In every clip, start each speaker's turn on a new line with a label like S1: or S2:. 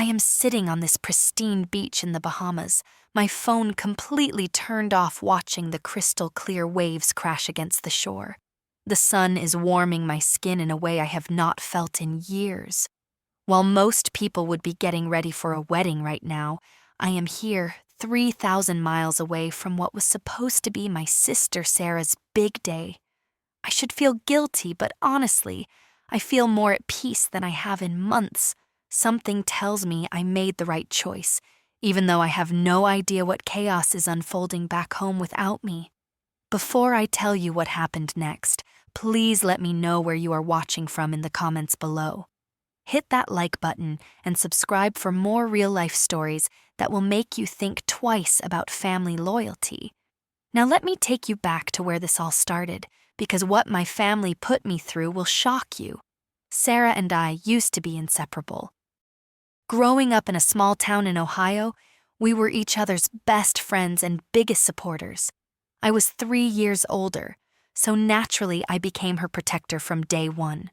S1: I am sitting on this pristine beach in the Bahamas, my phone completely turned off watching the crystal clear waves crash against the shore. The sun is warming my skin in a way I have not felt in years. While most people would be getting ready for a wedding right now, I am here 3,000 miles away from what was supposed to be my sister Sarah's big day. I should feel guilty, but honestly, I feel more at peace than I have in months. Something tells me I made the right choice, even though I have no idea what chaos is unfolding back home without me. Before I tell you what happened next, please let me know where you are watching from in the comments below. Hit that like button and subscribe for more real-life stories that will make you think twice about family loyalty. Now let me take you back to where this all started, because what my family put me through will shock you. Sarah and I used to be inseparable. Growing up in a small town in Ohio, we were each other's best friends and biggest supporters. I was 3 years older, so naturally I became her protector from day one.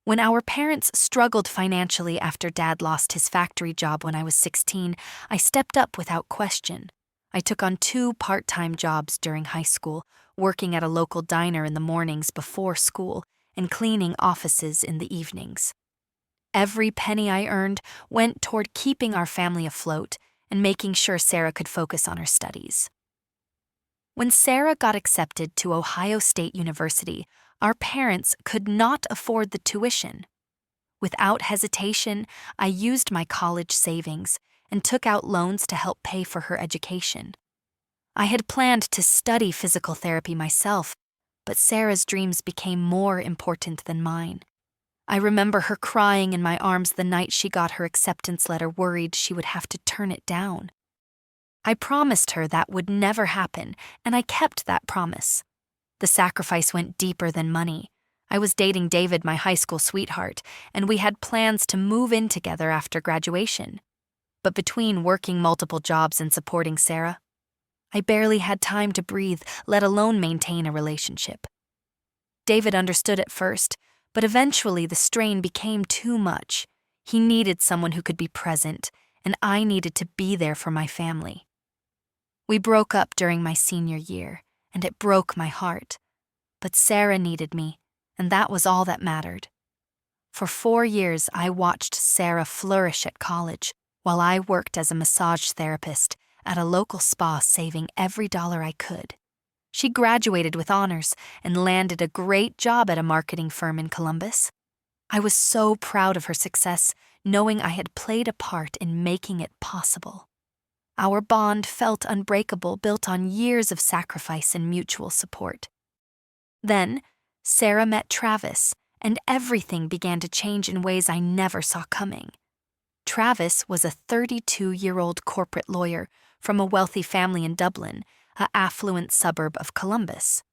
S1: When our parents struggled financially after Dad lost his factory job when I was 16, I stepped up without question. I took on 2 part-time jobs during high school, working at a local diner in the mornings before school and cleaning offices in the evenings. Every penny I earned went toward keeping our family afloat and making sure Sarah could focus on her studies. When Sarah got accepted to Ohio State University, our parents could not afford the tuition. Without hesitation, I used my college savings and took out loans to help pay for her education. I had planned to study physical therapy myself, but Sarah's dreams became more important than mine. I remember her crying in my arms the night she got her acceptance letter, worried she would have to turn it down. I promised her that would never happen, and I kept that promise. The sacrifice went deeper than money. I was dating David, my high school sweetheart, and we had plans to move in together after graduation. But between working multiple jobs and supporting Sarah, I barely had time to breathe, let alone maintain a relationship. David understood at first, but eventually the strain became too much. He needed someone who could be present, and I needed to be there for my family. We broke up during my senior year, and it broke my heart. But Sarah needed me, and that was all that mattered. For 4 years, I watched Sarah flourish at college, while I worked as a massage therapist at a local spa, saving every dollar I could. She graduated with honors and landed a great job at a marketing firm in Columbus. I was so proud of her success, knowing I had played a part in making it possible. Our bond felt unbreakable, built on years of sacrifice and mutual support. Then, Sarah met Travis, and everything began to change in ways I never saw coming. Travis was a 32-year-old corporate lawyer from a wealthy family in Dublin, an affluent suburb of Columbus.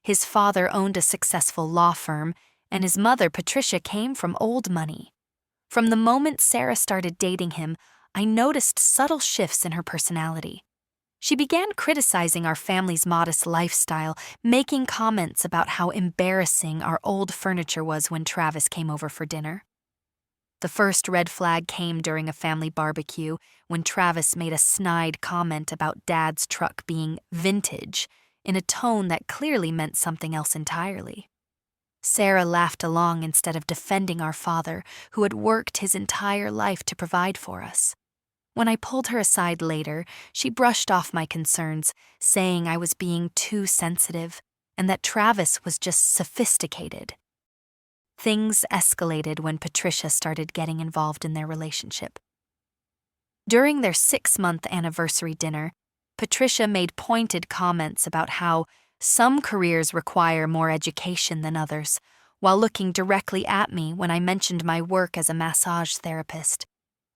S1: His father owned a successful law firm, and his mother, Patricia, came from old money. From the moment Sarah started dating him, I noticed subtle shifts in her personality. She began criticizing our family's modest lifestyle, making comments about how embarrassing our old furniture was when Travis came over for dinner. The first red flag came during a family barbecue when Travis made a snide comment about Dad's truck being vintage in a tone that clearly meant something else entirely. Sarah laughed along instead of defending our father, who had worked his entire life to provide for us. When I pulled her aside later, she brushed off my concerns, saying I was being too sensitive and that Travis was just sophisticated. Things escalated when Patricia started getting involved in their relationship. During their 6-month anniversary dinner, Patricia made pointed comments about how some careers require more education than others, while looking directly at me when I mentioned my work as a massage therapist.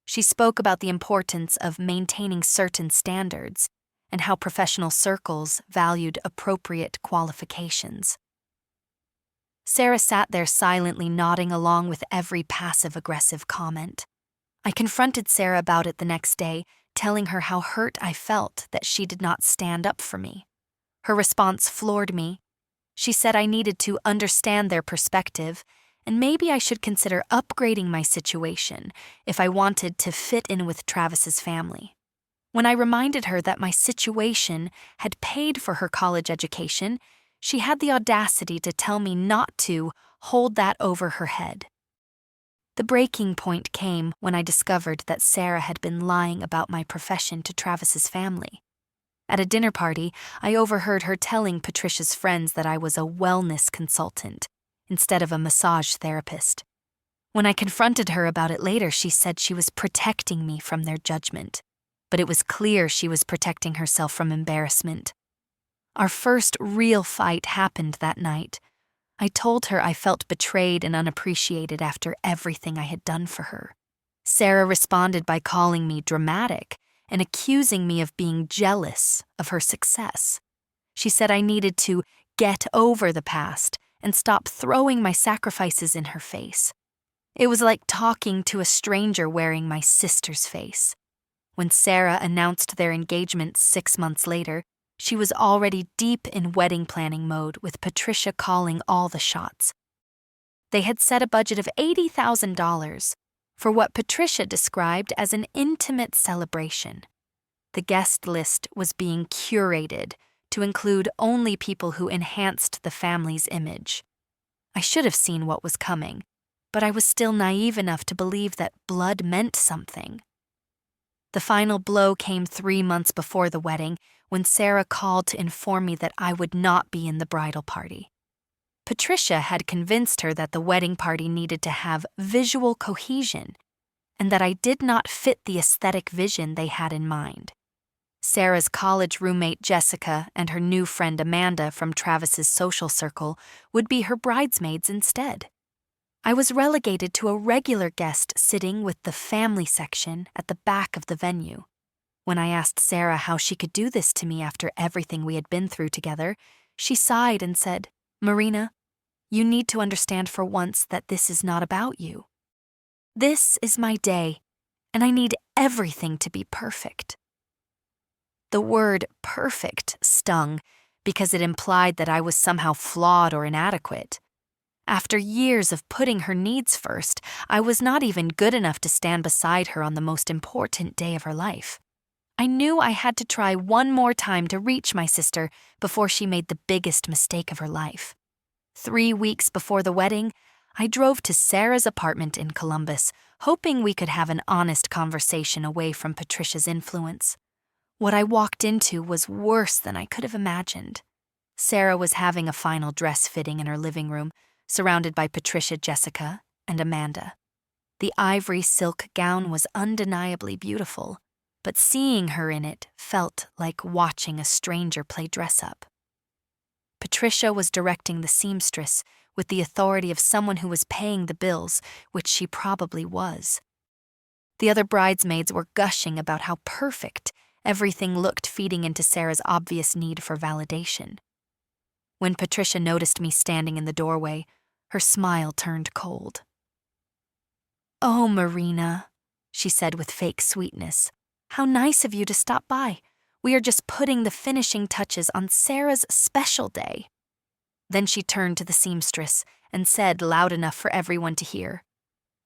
S1: She spoke about the importance of maintaining certain standards and how professional circles valued appropriate qualifications. Sarah sat there silently nodding along with every passive-aggressive comment. I confronted Sarah about it the next day, telling her how hurt I felt that she did not stand up for me. Her response floored me. She said I needed to understand their perspective and maybe I should consider upgrading my situation if I wanted to fit in with Travis's family. When I reminded her that my situation had paid for her college education, she had the audacity to tell me not to hold that over her head. The breaking point came when I discovered that Sarah had been lying about my profession to Travis's family. At a dinner party, I overheard her telling Patricia's friends that I was a wellness consultant instead of a massage therapist. When I confronted her about it later, she said she was protecting me from their judgment, but it was clear she was protecting herself from embarrassment. Our first real fight happened that night. I told her I felt betrayed and unappreciated after everything I had done for her. Sarah responded by calling me dramatic and accusing me of being jealous of her success. She said I needed to get over the past and stop throwing my sacrifices in her face. It was like talking to a stranger wearing my sister's face. When Sarah announced their engagement 6 months later, she was already deep in wedding planning mode, with Patricia calling all the shots. They had set a budget of $80,000 for what Patricia described as an intimate celebration. The guest list was being curated to include only people who enhanced the family's image. I should have seen what was coming, but I was still naive enough to believe that blood meant something. The final blow came 3 months before the wedding, when Sarah called to inform me that I would not be in the bridal party. Patricia had convinced her that the wedding party needed to have visual cohesion and that I did not fit the aesthetic vision they had in mind. Sarah's college roommate Jessica and her new friend Amanda from Travis's social circle would be her bridesmaids instead. I was relegated to a regular guest sitting with the family section at the back of the venue. When I asked Sarah how she could do this to me after everything we had been through together, she sighed and said, "Marina, you need to understand for once that this is not about you. This is my day, and I need everything to be perfect." The word perfect stung because it implied that I was somehow flawed or inadequate. After years of putting her needs first, I was not even good enough to stand beside her on the most important day of her life. I knew I had to try one more time to reach my sister before she made the biggest mistake of her life. 3 weeks before the wedding, I drove to Sarah's apartment in Columbus, hoping we could have an honest conversation away from Patricia's influence. What I walked into was worse than I could have imagined. Sarah was having a final dress fitting in her living room, surrounded by Patricia, Jessica, and Amanda. The ivory silk gown was undeniably beautiful, but seeing her in it felt like watching a stranger play dress-up. Patricia was directing the seamstress with the authority of someone who was paying the bills, which she probably was. The other bridesmaids were gushing about how perfect everything looked, feeding into Sarah's obvious need for validation. When Patricia noticed me standing in the doorway, her smile turned cold. "Oh, Marina," she said with fake sweetness, "how nice of you to stop by. We are just putting the finishing touches on Sarah's special day." Then she turned to the seamstress and said loud enough for everyone to hear,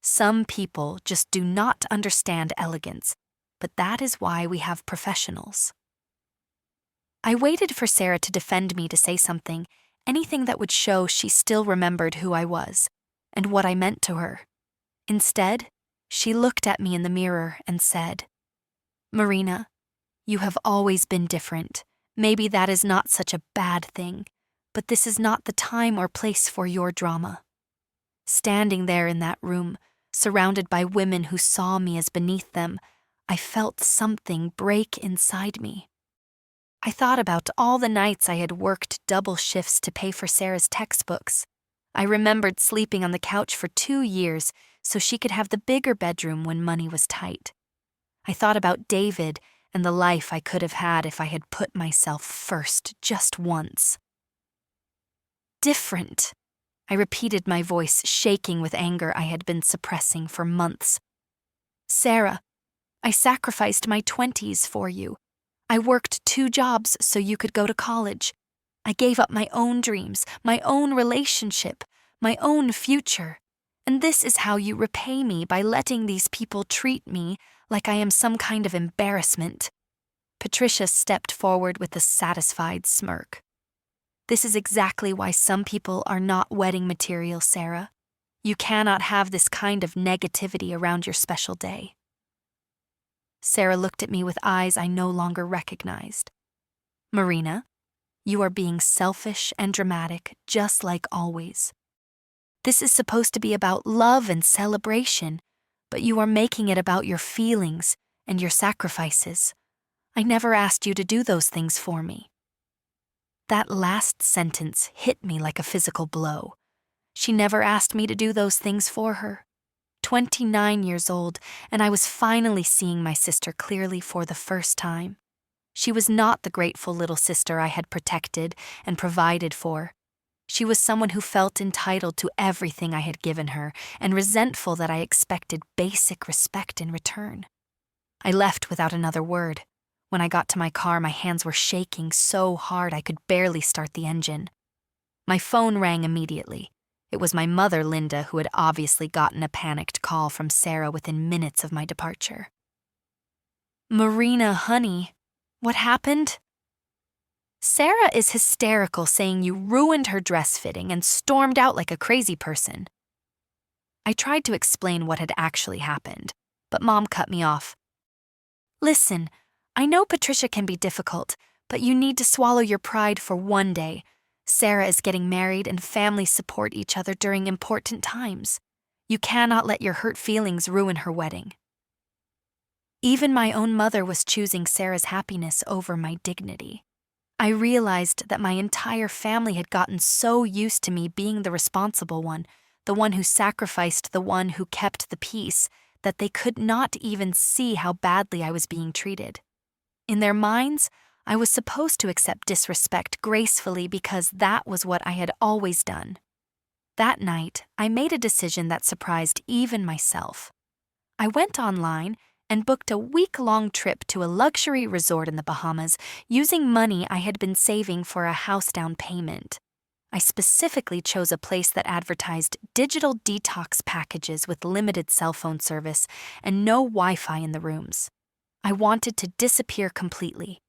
S1: "Some people just do not understand elegance, but that is why we have professionals." I waited for Sarah to defend me, to say something, anything that would show she still remembered who I was and what I meant to her. Instead, she looked at me in the mirror and said, "Marina, you have always been different. Maybe that is not such a bad thing, but this is not the time or place for your drama." Standing there in that room, surrounded by women who saw me as beneath them, I felt something break inside me. I thought about all the nights I had worked double shifts to pay for Sarah's textbooks. I remembered sleeping on the couch for 2 years so she could have the bigger bedroom when money was tight. I thought about David and the life I could have had if I had put myself first just once. "Different," I repeated, my voice shaking with anger I had been suppressing for months. "Sarah, I sacrificed my 20s for you. I worked 2 jobs so you could go to college. I gave up my own dreams, my own relationship, my own future, And this is how you repay me, by letting these people treat me like I am some kind of embarrassment." Patricia stepped forward with a satisfied smirk. "This is exactly why some people are not wedding material, Sarah. You cannot have this kind of negativity around your special day." Sarah looked at me with eyes I no longer recognized. "Marina, you are being selfish and dramatic, just like always. This is supposed to be about love and celebration, but you are making it about your feelings and your sacrifices. I never asked you to do those things for me." That last sentence hit me like a physical blow. She never asked me to do those things for her. 29 years old, and I was finally seeing my sister clearly for the first time. She was not the grateful little sister I had protected and provided for. She was someone who felt entitled to everything I had given her and resentful that I expected basic respect in return. I left without another word. When I got to my car, my hands were shaking so hard I could barely start the engine. My phone rang immediately. It was my mother, Linda, who had obviously gotten a panicked call from Sarah within minutes of my departure. "Marina, honey, what happened?" "Sarah is hysterical, saying you ruined her dress fitting and stormed out like a crazy person." I tried to explain what had actually happened, but Mom cut me off. "Listen, I know Patricia can be difficult, but you need to swallow your pride for one day. Sarah is getting married and families support each other during important times. You cannot let your hurt feelings ruin her wedding." Even my own mother was choosing Sarah's happiness over my dignity. I realized that my entire family had gotten so used to me being the responsible one, the one who sacrificed, the one who kept the peace, that they could not even see how badly I was being treated. In their minds, I was supposed to accept disrespect gracefully because that was what I had always done. That night, I made a decision that surprised even myself. I went online and booked a week-long trip to a luxury resort in the Bahamas using money I had been saving for a house down payment. I specifically chose a place that advertised digital detox packages with limited cell phone service and no Wi-Fi in the rooms. I wanted to disappear completely.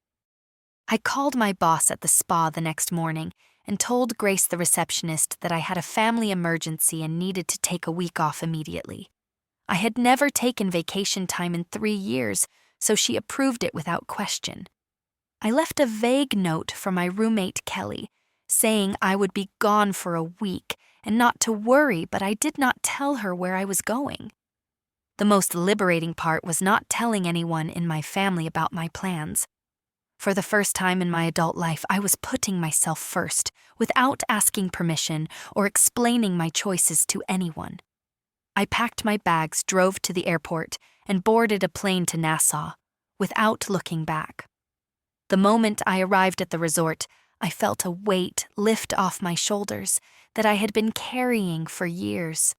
S1: I called my boss at the spa the next morning and told Grace, the receptionist, that I had a family emergency and needed to take a week off immediately. I had never taken vacation time in 3 years, so she approved it without question. I left a vague note for my roommate Kelly, saying I would be gone for a week and not to worry, but I did not tell her where I was going. The most liberating part was not telling anyone in my family about my plans. For the first time in my adult life, I was putting myself first, without asking permission or explaining my choices to anyone. I packed my bags, drove to the airport, and boarded a plane to Nassau, without looking back. The moment I arrived at the resort, I felt a weight lift off my shoulders that I had been carrying for years.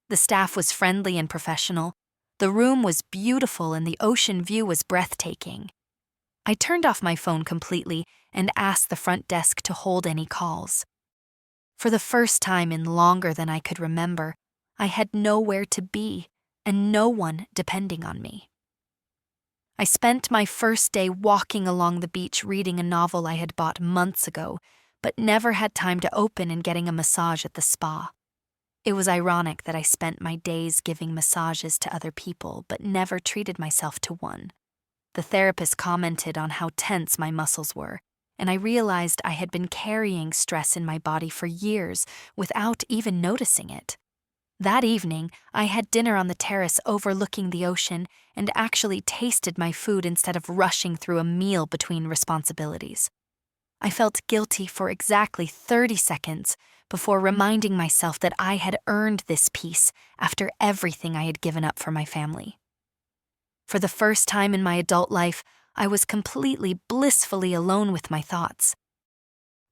S1: The staff was friendly and professional. The room was beautiful and the ocean view was breathtaking. I turned off my phone completely and asked the front desk to hold any calls. For the first time in longer than I could remember, I had nowhere to be and no one depending on me. I spent my first day walking along the beach reading a novel I had bought months ago, but never had time to open and getting a massage at the spa. It was ironic that I spent my days giving massages to other people, but never treated myself to one. The therapist commented on how tense my muscles were, and I realized I had been carrying stress in my body for years without even noticing it. That evening, I had dinner on the terrace overlooking the ocean and actually tasted my food instead of rushing through a meal between responsibilities. I felt guilty for exactly 30 seconds before reminding myself that I had earned this peace after everything I had given up for my family. For the first time in my adult life, I was completely blissfully alone with my thoughts.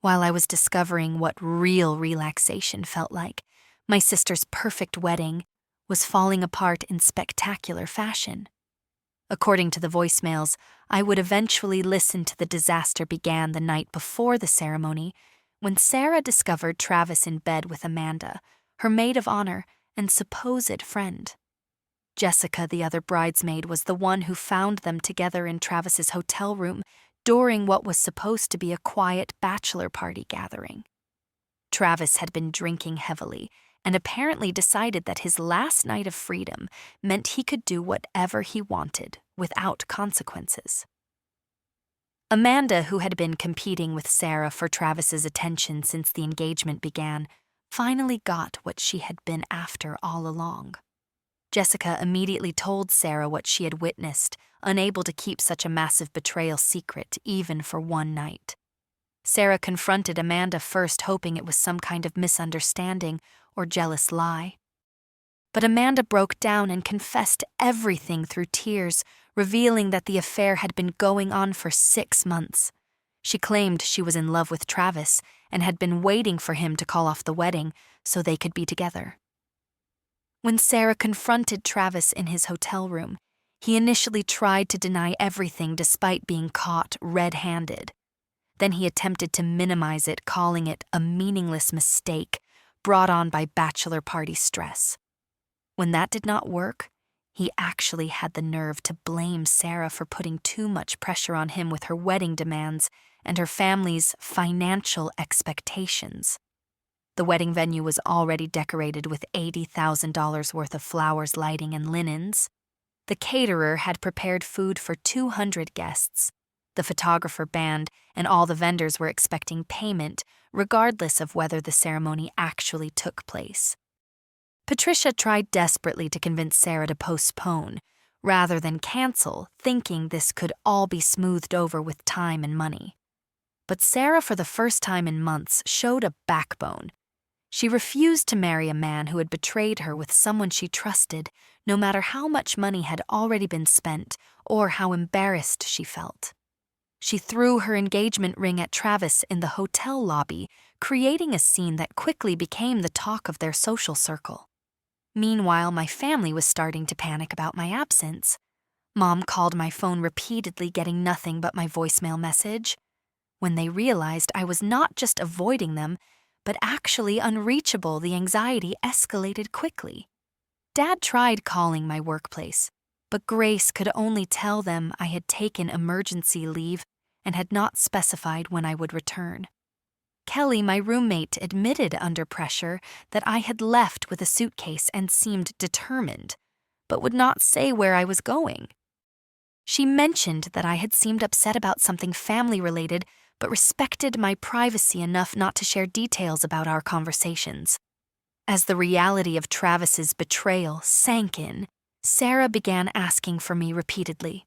S1: While I was discovering what real relaxation felt like, my sister's perfect wedding was falling apart in spectacular fashion. According to the voicemails, I would eventually listen to the disaster began the night before the ceremony, when Sarah discovered Travis in bed with Amanda, her maid of honor, and supposed friend. Jessica, the other bridesmaid, was the one who found them together in Travis's hotel room during what was supposed to be a quiet bachelor party gathering. Travis had been drinking heavily and apparently decided that his last night of freedom meant he could do whatever he wanted without consequences. Amanda, who had been competing with Sarah for Travis's attention since the engagement began, finally got what she had been after all along. Jessica immediately told Sarah what she had witnessed, unable to keep such a massive betrayal secret even for one night. Sarah confronted Amanda first, hoping it was some kind of misunderstanding or jealous lie. But Amanda broke down and confessed everything through tears, revealing that the affair had been going on for 6 months. She claimed she was in love with Travis and had been waiting for him to call off the wedding so they could be together. When Sarah confronted Travis in his hotel room, he initially tried to deny everything despite being caught red-handed. Then he attempted to minimize it, calling it a meaningless mistake brought on by bachelor party stress. When that did not work, he actually had the nerve to blame Sarah for putting too much pressure on him with her wedding demands and her family's financial expectations. The wedding venue was already decorated with $80,000 worth of flowers, lighting, and linens. The caterer had prepared food for 200 guests. The photographer, band, and all the vendors were expecting payment, regardless of whether the ceremony actually took place. Patricia tried desperately to convince Sarah to postpone, rather than cancel, thinking this could all be smoothed over with time and money. But Sarah, for the first time in months, showed a backbone. She refused to marry a man who had betrayed her with someone she trusted, no matter how much money had already been spent or how embarrassed she felt. She threw her engagement ring at Travis in the hotel lobby, creating a scene that quickly became the talk of their social circle. Meanwhile, my family was starting to panic about my absence. Mom called my phone repeatedly, getting nothing but my voicemail message. When they realized I was not just avoiding them, but actually unreachable, the anxiety escalated quickly. Dad tried calling my workplace, but Grace could only tell them I had taken emergency leave and had not specified when I would return. Kelly, my roommate, admitted under pressure that I had left with a suitcase and seemed determined, but would not say where I was going. She mentioned that I had seemed upset about something family-related, but respected my privacy enough not to share details about our conversations. As the reality of Travis's betrayal sank in, Sarah began asking for me repeatedly.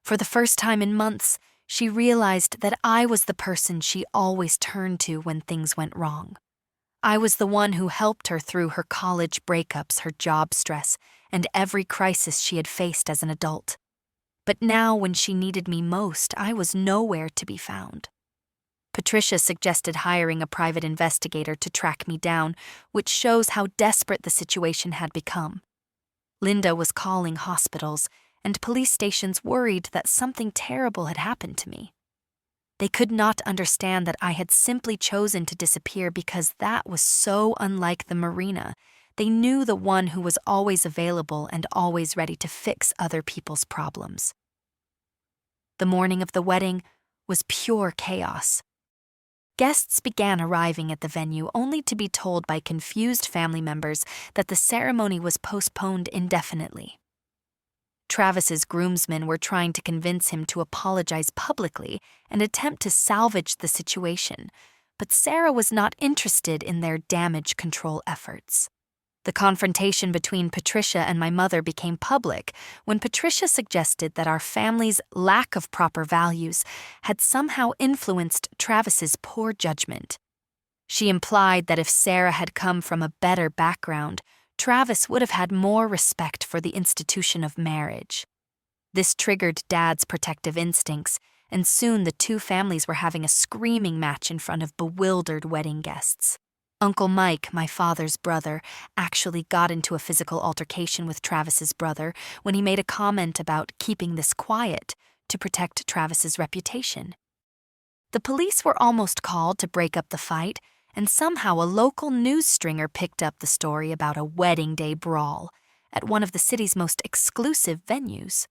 S1: For the first time in months, she realized that I was the person she always turned to when things went wrong. I was the one who helped her through her college breakups, her job stress, and every crisis she had faced as an adult. But now, when she needed me most, I was nowhere to be found. Patricia suggested hiring a private investigator to track me down, which shows how desperate the situation had become. Linda was calling hospitals and police stations, worried that something terrible had happened to me. They could not understand that I had simply chosen to disappear because that was so unlike the Marina. They knew the one who was always available and always ready to fix other people's problems. The morning of the wedding was pure chaos. Guests began arriving at the venue only to be told by confused family members that the ceremony was postponed indefinitely. Travis's groomsmen were trying to convince him to apologize publicly and attempt to salvage the situation, but Sarah was not interested in their damage control efforts. The confrontation between Patricia and my mother became public when Patricia suggested that our family's lack of proper values had somehow influenced Travis's poor judgment. She implied that if Sarah had come from a better background, Travis would have had more respect for the institution of marriage. This triggered Dad's protective instincts, and soon the two families were having a screaming match in front of bewildered wedding guests. Uncle Mike, my father's brother, actually got into a physical altercation with Travis's brother when he made a comment about keeping this quiet to protect Travis's reputation. The police were almost called to break up the fight, and somehow a local news stringer picked up the story about a wedding day brawl at one of the city's most exclusive venues.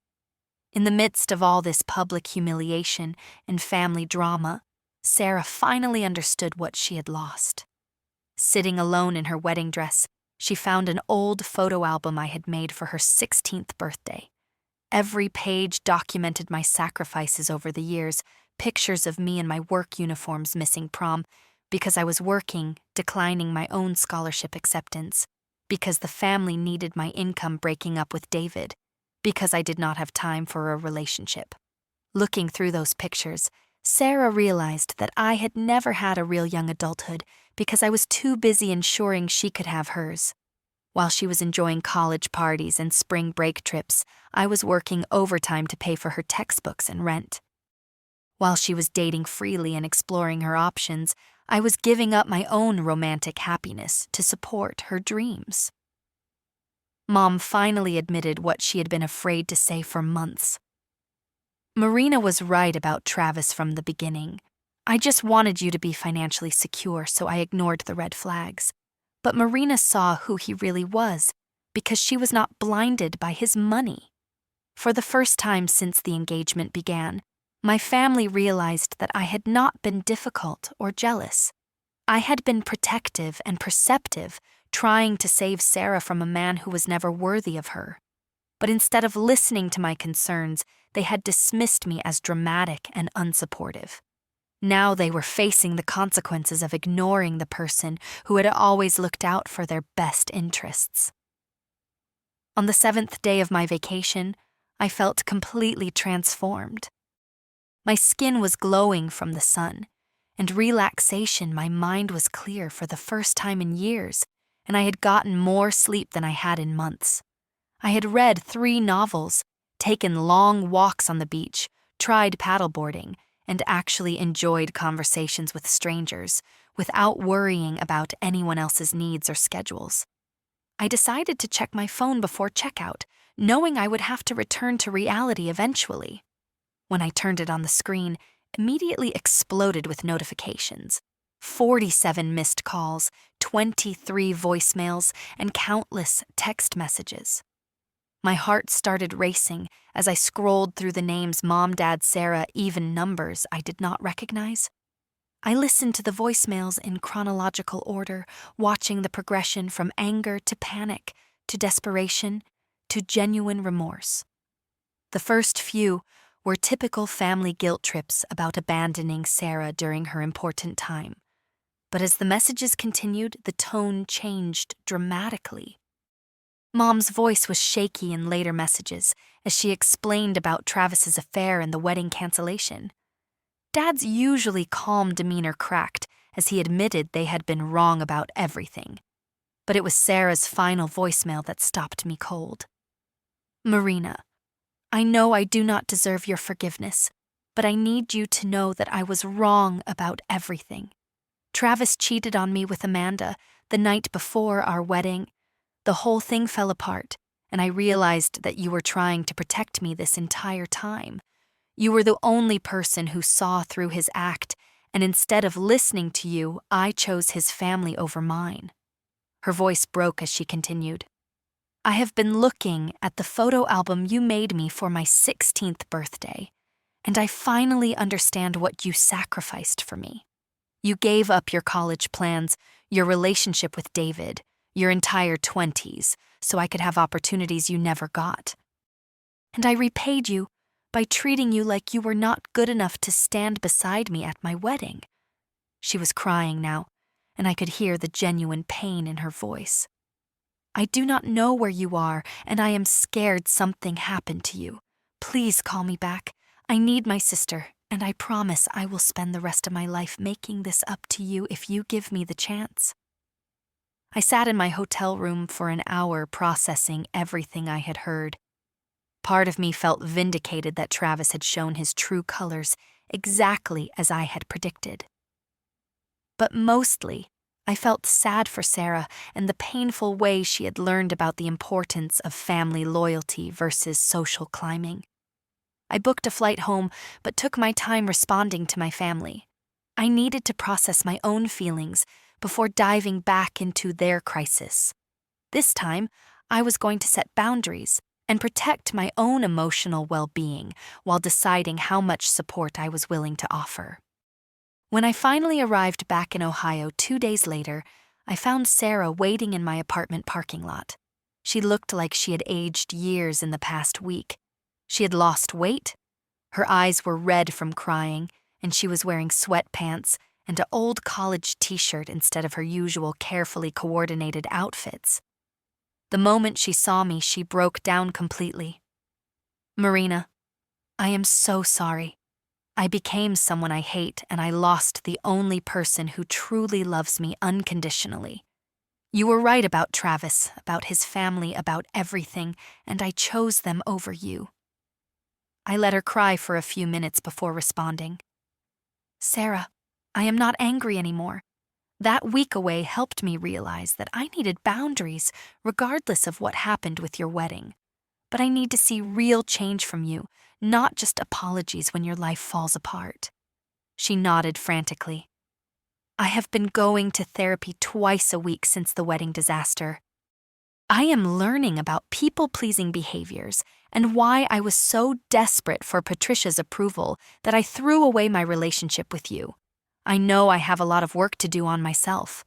S1: In the midst of all this public humiliation and family drama, Sarah finally understood what she had lost. Sitting alone in her wedding dress, she found an old photo album I had made for her 16th birthday. Every page documented my sacrifices over the years, pictures of me in my work uniforms missing prom, because I was working, declining my own scholarship acceptance, because the family needed my income breaking up with David, because I did not have time for a relationship. Looking through those pictures, Sarah realized that I had never had a real young adulthood because I was too busy ensuring she could have hers. While she was enjoying college parties and spring break trips, I was working overtime to pay for her textbooks and rent. While she was dating freely and exploring her options, I was giving up my own romantic happiness to support her dreams. Mom finally admitted what she had been afraid to say for months. Marina was right about Travis from the beginning. I just wanted you to be financially secure, so I ignored the red flags. But Marina saw who he really was, because she was not blinded by his money. For the first time since the engagement began, my family realized that I had not been difficult or jealous. I had been protective and perceptive, trying to save Sarah from a man who was never worthy of her. But instead of listening to my concerns, they had dismissed me as dramatic and unsupportive. Now they were facing the consequences of ignoring the person who had always looked out for their best interests. On the 7th day of my vacation, I felt completely transformed. My skin was glowing from the sun, and relaxation, my mind was clear for the first time in years, and I had gotten more sleep than I had in months. I had read 3 novels, taken long walks on the beach, tried paddleboarding, and actually enjoyed conversations with strangers without worrying about anyone else's needs or schedules. I decided to check my phone before checkout, knowing I would have to return to reality eventually. When I turned it on the screen, immediately exploded with notifications. 47 missed calls, 23 voicemails, and countless text messages. My heart started racing as I scrolled through the names Mom, Dad, Sarah, even numbers I did not recognize. I listened to the voicemails in chronological order, watching the progression from anger to panic, to desperation, to genuine remorse. The first few were typical family guilt trips about abandoning Sarah during her important time. But as the messages continued, the tone changed dramatically. Mom's voice was shaky in later messages as she explained about Travis's affair and the wedding cancellation. Dad's usually calm demeanor cracked as he admitted they had been wrong about everything. But it was Sarah's final voicemail that stopped me cold. Marina, I know I do not deserve your forgiveness, but I need you to know that I was wrong about everything. Travis cheated on me with Amanda the night before our wedding. The whole thing fell apart, and I realized that you were trying to protect me this entire time. You were the only person who saw through his act, and instead of listening to you, I chose his family over mine. Her voice broke as she continued. I have been looking at the photo album you made me for my 16th birthday, and I finally understand what you sacrificed for me. You gave up your college plans, your relationship with David, your entire 20s, so I could have opportunities you never got. And I repaid you by treating you like you were not good enough to stand beside me at my wedding. She was crying now, and I could hear the genuine pain in her voice. I do not know where you are, and I am scared something happened to you. Please call me back. I need my sister, and I promise I will spend the rest of my life making this up to you if you give me the chance. I sat in my hotel room for an hour processing everything I had heard. Part of me felt vindicated that Travis had shown his true colors exactly as I had predicted. But mostly, I felt sad for Sarah and the painful way she had learned about the importance of family loyalty versus social climbing. I booked a flight home, but took my time responding to my family. I needed to process my own feelings before diving back into their crisis. This time, I was going to set boundaries and protect my own emotional well-being while deciding how much support I was willing to offer. When I finally arrived back in Ohio 2 days later, I found Sarah waiting in my apartment parking lot. She looked like she had aged years in the past week. She had lost weight, her eyes were red from crying, and she was wearing sweatpants and an old college t-shirt instead of her usual carefully coordinated outfits. The moment she saw me, she broke down completely. "Marina, I am so sorry. I became someone I hate, and I lost the only person who truly loves me unconditionally. You were right about Travis, about his family, about everything, and I chose them over you." I let her cry for a few minutes before responding. "Sarah, I am not angry anymore. That week away helped me realize that I needed boundaries regardless of what happened with your wedding. But I need to see real change from you, not just apologies when your life falls apart." She nodded frantically. "I have been going to therapy twice a week since the wedding disaster. I am learning about people-pleasing behaviors and why I was so desperate for Patricia's approval that I threw away my relationship with you. I know I have a lot of work to do on myself."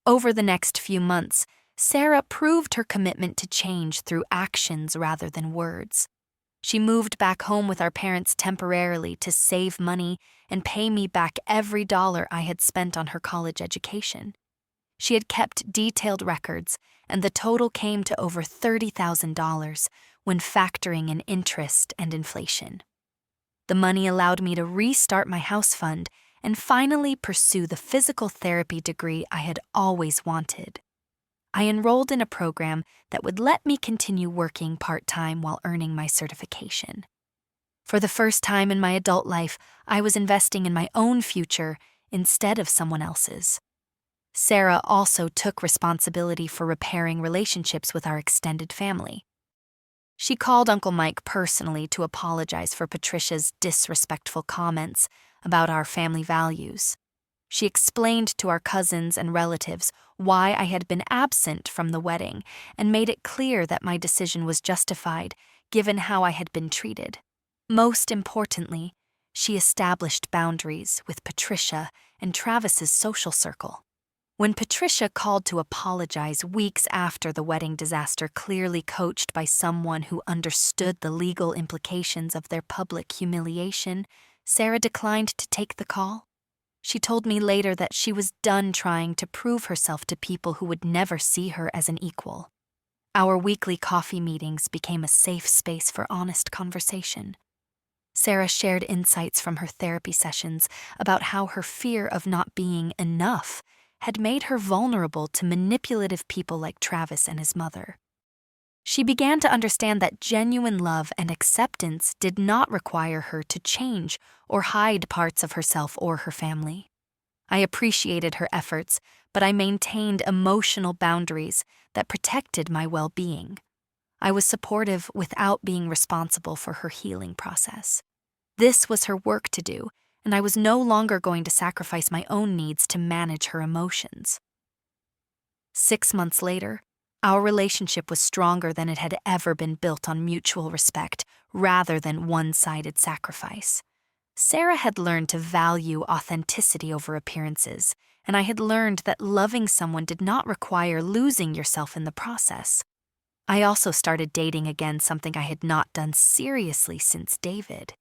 S1: Over the next few months, Sarah proved her commitment to change through actions rather than words. She moved back home with our parents temporarily to save money and pay me back every dollar I had spent on her college education. She had kept detailed records, and the total came to over $30,000 when factoring in interest and inflation. The money allowed me to restart my house fund and finally pursue the physical therapy degree I had always wanted. I enrolled in a program that would let me continue working part-time while earning my certification. For the first time in my adult life, I was investing in my own future instead of someone else's. Sarah also took responsibility for repairing relationships with our extended family. She called Uncle Mike personally to apologize for Patricia's disrespectful comments about our family values. She explained to our cousins and relatives why I had been absent from the wedding and made it clear that my decision was justified given how I had been treated. Most importantly, she established boundaries with Patricia and Travis's social circle. When Patricia called to apologize weeks after the wedding disaster, clearly coached by someone who understood the legal implications of their public humiliation, Sarah declined to take the call. She told me later that she was done trying to prove herself to people who would never see her as an equal. Our weekly coffee meetings became a safe space for honest conversation. Sarah shared insights from her therapy sessions about how her fear of not being enough had made her vulnerable to manipulative people like Travis and his mother. She began to understand that genuine love and acceptance did not require her to change or hide parts of herself or her family. I appreciated her efforts, but I maintained emotional boundaries that protected my well-being. I was supportive without being responsible for her healing process. This was her work to do, and I was no longer going to sacrifice my own needs to manage her emotions. 6 months later, our relationship was stronger than it had ever been built on mutual respect rather than one-sided sacrifice. Sarah had learned to value authenticity over appearances, and I had learned that loving someone did not require losing yourself in the process. I also started dating again, something I had not done seriously since David.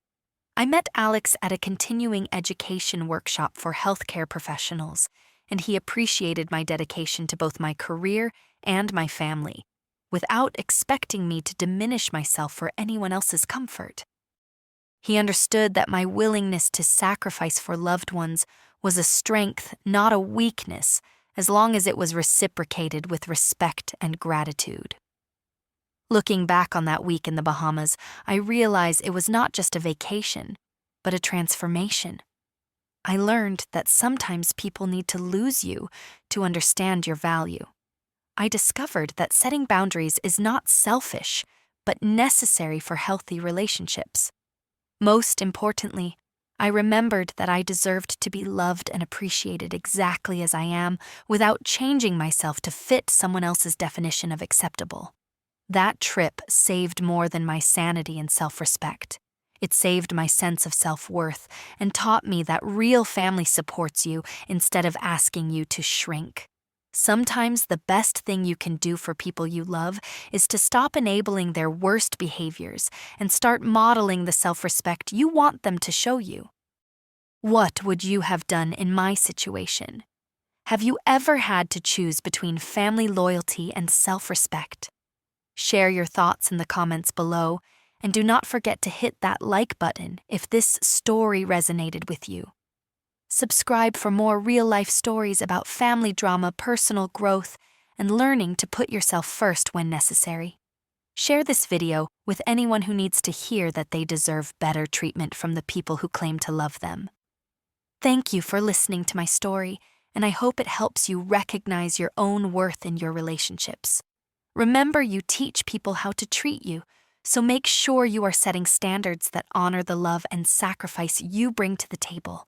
S1: I met Alex at a continuing education workshop for healthcare professionals, and he appreciated my dedication to both my career and my family, without expecting me to diminish myself for anyone else's comfort. He understood that my willingness to sacrifice for loved ones was a strength, not a weakness, as long as it was reciprocated with respect and gratitude. Looking back on that week in the Bahamas, I realized it was not just a vacation, but a transformation. I learned that sometimes people need to lose you to understand your value. I discovered that setting boundaries is not selfish, but necessary for healthy relationships. Most importantly, I remembered that I deserved to be loved and appreciated exactly as I am without changing myself to fit someone else's definition of acceptable. That trip saved more than my sanity and self-respect. It saved my sense of self-worth and taught me that real family supports you instead of asking you to shrink. Sometimes the best thing you can do for people you love is to stop enabling their worst behaviors and start modeling the self-respect you want them to show you. What would you have done in my situation? Have you ever had to choose between family loyalty and self-respect? Share your thoughts in the comments below, and do not forget to hit that like button if this story resonated with you. Subscribe for more real-life stories about family drama, personal growth, and learning to put yourself first when necessary. Share this video with anyone who needs to hear that they deserve better treatment from the people who claim to love them. Thank you for listening to my story, and I hope it helps you recognize your own worth in your relationships. Remember, you teach people how to treat you, so make sure you are setting standards that honor the love and sacrifice you bring to the table.